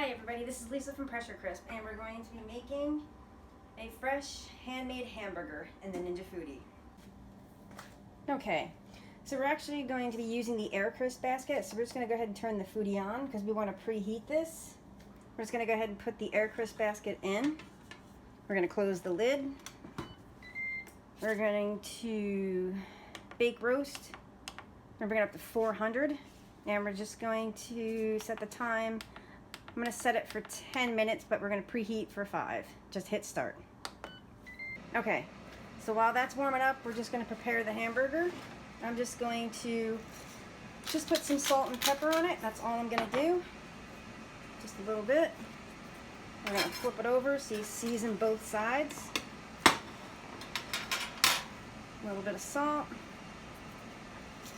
Hi everybody, this is Lisa from Pressure Crisp, and we're going to be making a fresh handmade hamburger in the Ninja Foodi. Okay, so we're actually going to be using the air crisp basket, so we're just going to go ahead and turn the Foodi on because we want to preheat this. We're just going to go ahead and put the air crisp basket in. We're going to close the lid. We're going to bake roast. We're going to bring it up to 400, and we're just going to set the time. I'm going to set it for 10 minutes, but we're going to preheat for 5. Just hit start. Okay, so while that's warming up, we're just going to prepare the hamburger. I'm just going to put some salt and pepper on it. That's all I'm going to do. Just a little bit. I'm going to flip it over so you season both sides. A little bit of salt.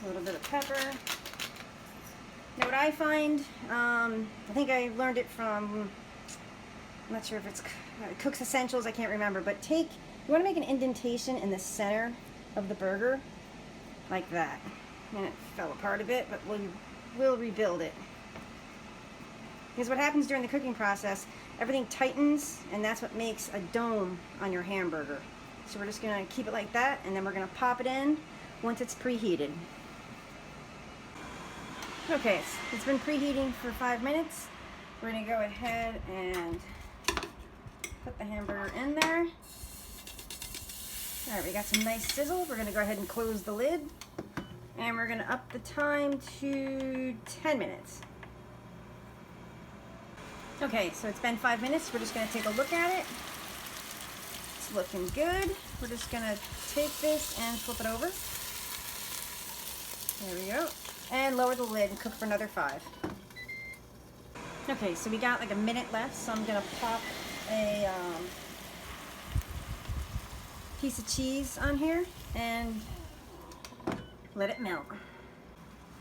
A little bit of pepper. Now what I find, I think I learned it from, I'm not sure if it's Cook's Essentials, I can't remember, but you want to make an indentation in the center of the burger, like that. And it fell apart a bit, but we'll rebuild it. Because what happens during the cooking process, everything tightens, and that's what makes a dome on your hamburger. So we're just going to keep it like that, and then we're going to pop it in once it's preheated. Okay, it's been preheating for 5 minutes. We're going to go ahead and put the hamburger in there. Alright, we got some nice sizzle. We're going to go ahead and close the lid. And we're going to up the time to 10 minutes. Okay, so it's been 5 minutes. We're just going to take a look at it. It's looking good. We're just going to take this and flip it over. There we go. And lower the lid and cook for another 5. Okay, so we got like a minute left, so I'm gonna pop a piece of cheese on here and let it melt.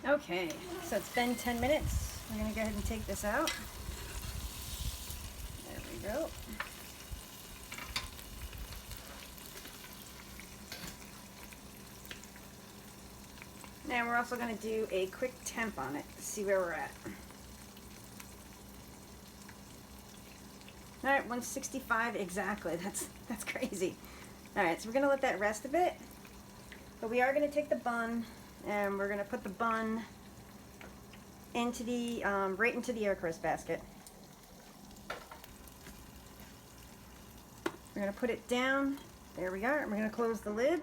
Okay, so it's been 10 minutes. We're gonna go ahead and take this out. There we go. And we're also going to do a quick temp on it to see where we're at. Alright, 165 exactly. That's crazy. Alright, so we're going to let that rest a bit. But we are going to take the bun and we're going to put the bun into the right into the air crisp basket. We're going to put it down. There we are. We're going to close the lid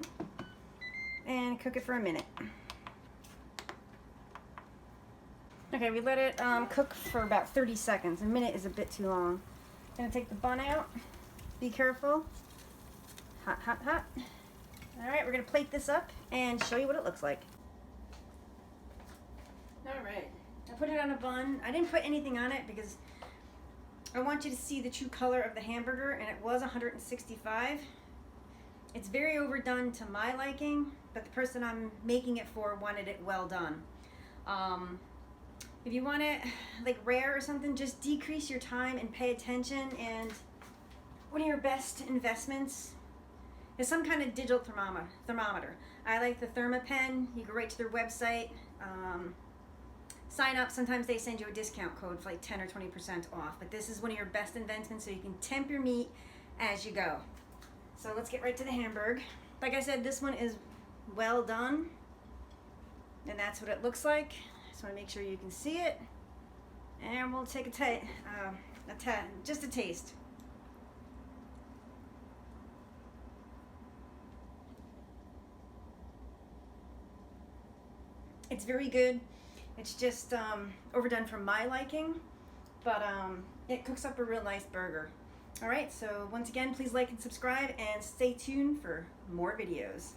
and cook it for a minute. Okay, we let it cook for about 30 seconds. A minute is a bit too long. I'm gonna take the bun out. Be careful. Hot, hot, hot. All right, we're gonna plate this up and show you what it looks like. All right, I put it on a bun. I didn't put anything on it because I want you to see the true color of the hamburger, and it was 165. It's very overdone to my liking, but the person I'm making it for wanted it well done. If you want it like rare or something, just decrease your time and pay attention. And one of your best investments is some kind of digital thermometer. I like the ThermaPen. You go right to their website, sign up. Sometimes they send you a discount code for like 10 or 20% off. But this is one of your best investments, so you can temp your meat as you go. So let's get right to the hamburger. Like I said, this one is well done, and that's what it looks like. Just want to make sure you can see it, and we'll take just a taste. It's very good. It's just overdone for my liking, but it cooks up a real nice burger. All right, so once again, please like and subscribe, and stay tuned for more videos.